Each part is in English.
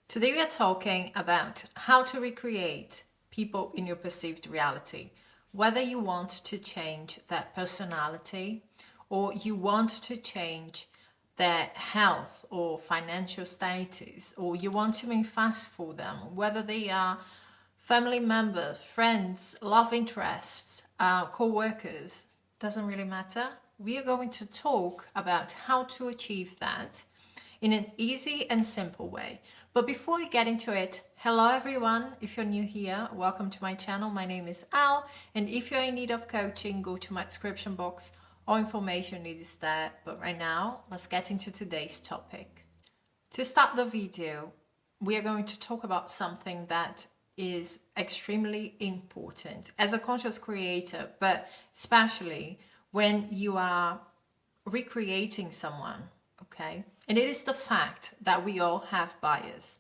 Today we are talking about how to recreate people in your perceived reality. Whether you want to change their personality or you want to change their health or financial status, or you want to manifest for them, whether they are family members, friends, love interests, co-workers, doesn't really matter. We are going to talk about how to achieve that in an easy and simple way. But before we get into it, hello everyone. If you're new here, welcome to my channel. My name is Al, and if you're in need of coaching, go to my description box. All information is there. But right now, let's get into today's topic. To start the video, we are going to talk about something that is extremely important as a conscious creator, but especially when you are recreating someone, okay? And it is the fact that we all have bias.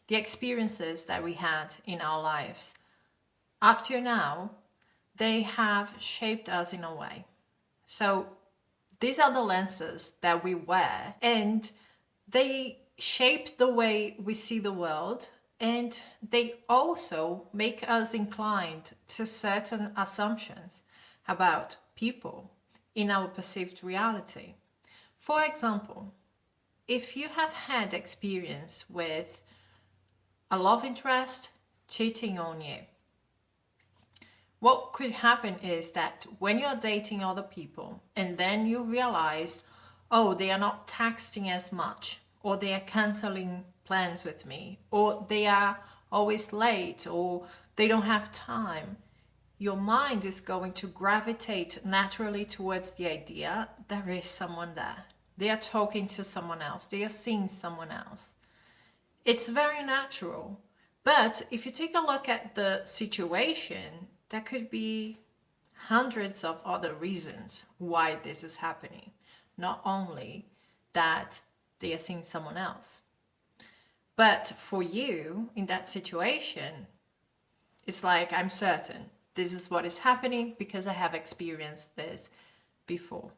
The experiences that we had in our lives up to now, they have shaped us in a way. So these are the lenses that we wear, and they shape the way we see the world, and they also make us inclined to certain assumptions about people in our perceived reality. For example, if you have had experience with a love interest cheating on you, what could happen is that when you're dating other people and then you realize, oh, they are not texting as much, or they are canceling plans with me, or they are always late, or they don't have time, your mind is going to gravitate naturally towards the idea there is someone there. They are talking to someone else. They are seeing someone else. It's very natural. But if you take a look at the situation, there could be hundreds of other reasons why this is happening. Not only that they are seeing someone else. But for you, in that situation, it's like, I'm certain this is what is happening because I have experienced this before.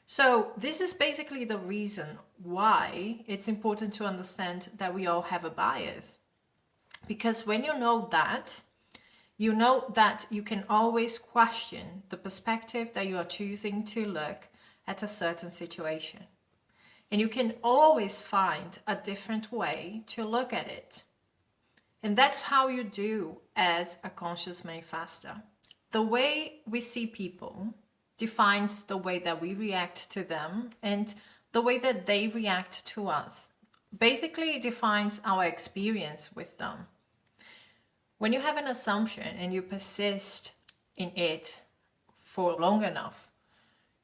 So this is basically the reason why it's important to understand that we all have a bias. Because when you know that you can always question the perspective that you are choosing to look at a certain situation. And you can always find a different way to look at it. And that's how you do as a conscious manifestor. The way we see people defines the way that we react to them and the way that they react to us. Basically, it defines our experience with them. When you have an assumption and you persist in it for long enough,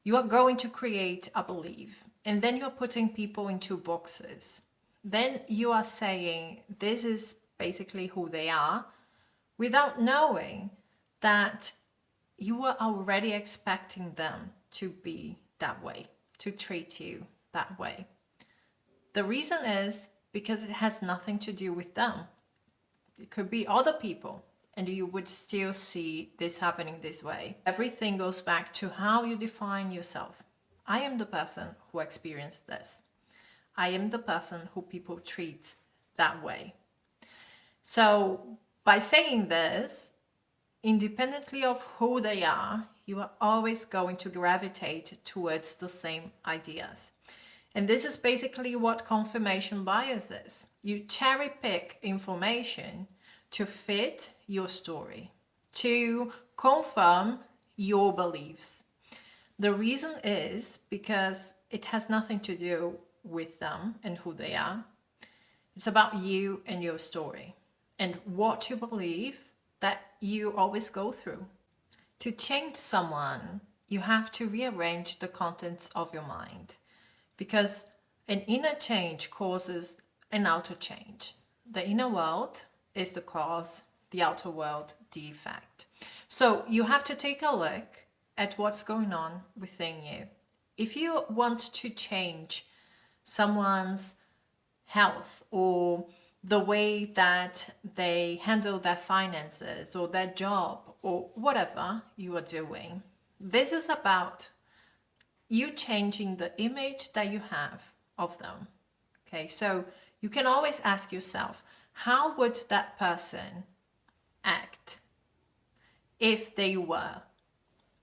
you are going to create a belief, and then you're putting people into boxes. Then you are saying this is basically who they are without knowing that you were already expecting them to be that way, to treat you that way. The reason is because it has nothing to do with them. It could be other people, and you would still see this happening this way. Everything goes back to how you define yourself. I am the person who experienced this. I am the person who people treat that way. So by saying this, independently of who they are, you are always going to gravitate towards the same ideas. And this is basically what confirmation bias is. You cherry pick information to fit your story, to confirm your beliefs. The reason is because it has nothing to do with them and who they are. It's about you and your story and what you believe that you always go through. To change someone, you have to rearrange the contents of your mind, because an inner change causes an outer change. The inner world is the cause, the outer world the effect. So you have to take a look at what's going on within you. If you want to change someone's health or the way that they handle their finances or their job or whatever you are doing, this is about you changing the image that you have of them. Okay, so you can always ask yourself, how would that person act if they were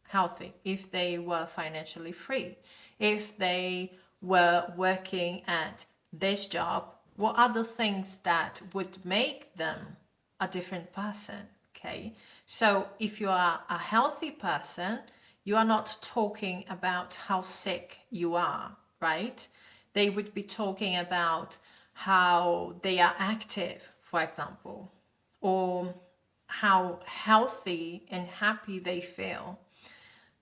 healthy, if they were financially free, if they were working at this job? What are the things that would make them a different person? Okay, so if you are a healthy person, you are not talking about how sick you are, right? They would be talking about how they are active, for example, or how healthy and happy they feel.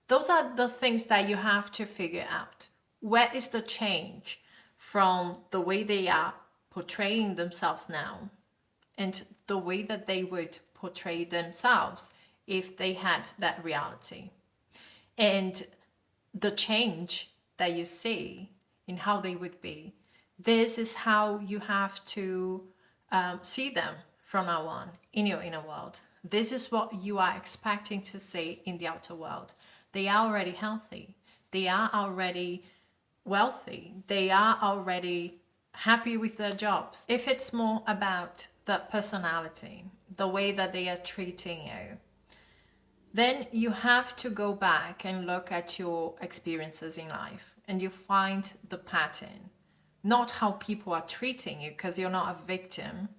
Those are the things that you have to figure out. Where is the change from the way they are portraying themselves now and the way that they would portray themselves if they had that reality? And the change that you see in how they would be, this is how you have to see them from now on in your inner world. This is what you are expecting to see in the outer world. They are already healthy. They are already wealthy. They are already happy with their jobs. If it's more about the personality, the way that they are treating you, then you have to go back and look at your experiences in life and you find the pattern. Not how people are treating you, because you're not a victim.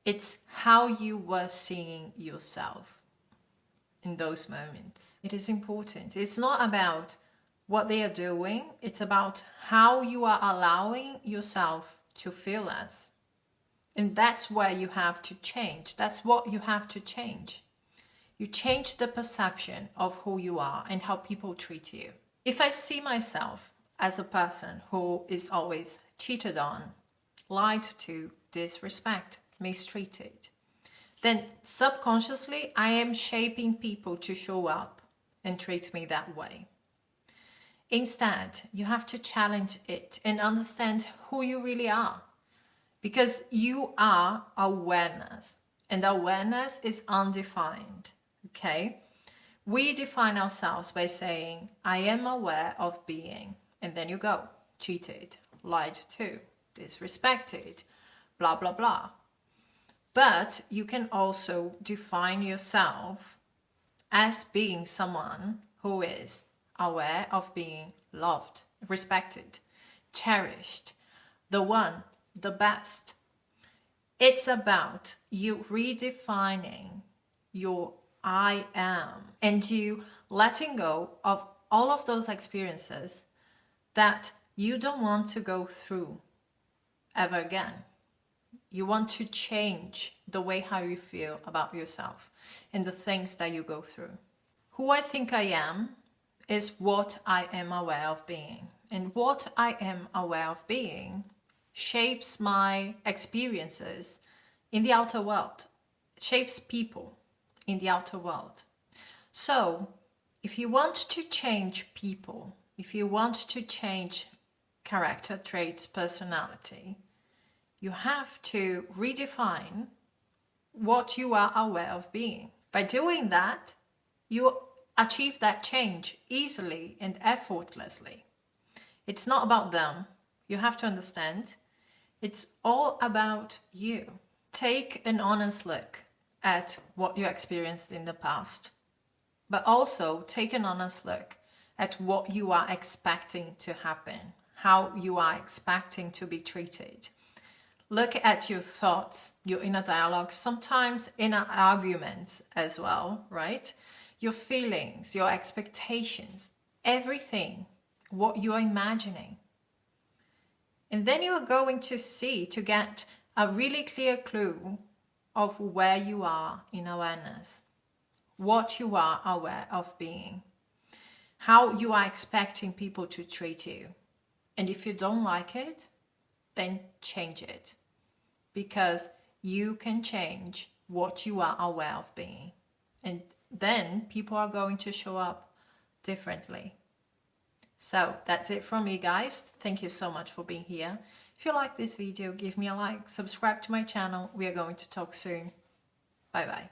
It's how you were seeing yourself in those moments. It is important. It's not about what they are doing. It's about how you are allowing yourself to feel as. And that's where you have to change. That's what you have to change. You change the perception of who you are and how people treat you. If I see myself as a person who is always cheated on, lied to, disrespected, mistreated, then subconsciously I am shaping people to show up and treat me that way. Instead, you have to challenge it and understand who you really are, because you are awareness, and awareness is undefined. Okay? We define ourselves by saying, I am aware of being, and then you go, cheated, lied to, disrespected, blah, blah, blah. But you can also define yourself as being someone who is aware of being loved, respected, cherished, the one, the best. It's about you redefining your I am and you letting go of all of those experiences that you don't want to go through ever again. You want to change the way how you feel about yourself and the things that you go through. Who I think I am is what I am aware of being. And what I am aware of being shapes my experiences in the outer world, shapes people in the outer world. So if you want to change people, if you want to change character traits, personality, you have to redefine what you are aware of being. By doing that, you achieve that change easily and effortlessly. It's not about them. You have to understand. It's all about you. Take an honest look at what you experienced in the past, but also take an honest look at what you are expecting to happen, how you are expecting to be treated. Look at your thoughts, your inner dialogue, sometimes inner arguments as well, right? Your feelings, your expectations, everything, what you are imagining. And then you are going to see, to get a really clear clue of where you are in awareness, what you are aware of being, how you are expecting people to treat you. And if you don't like it, then change it, because you can change what you are aware of being. And then people are going to show up differently. So that's it from me, guys. Thank you so much for being here. If you like this video, give me a like, subscribe to my channel. We are going to talk soon. Bye bye.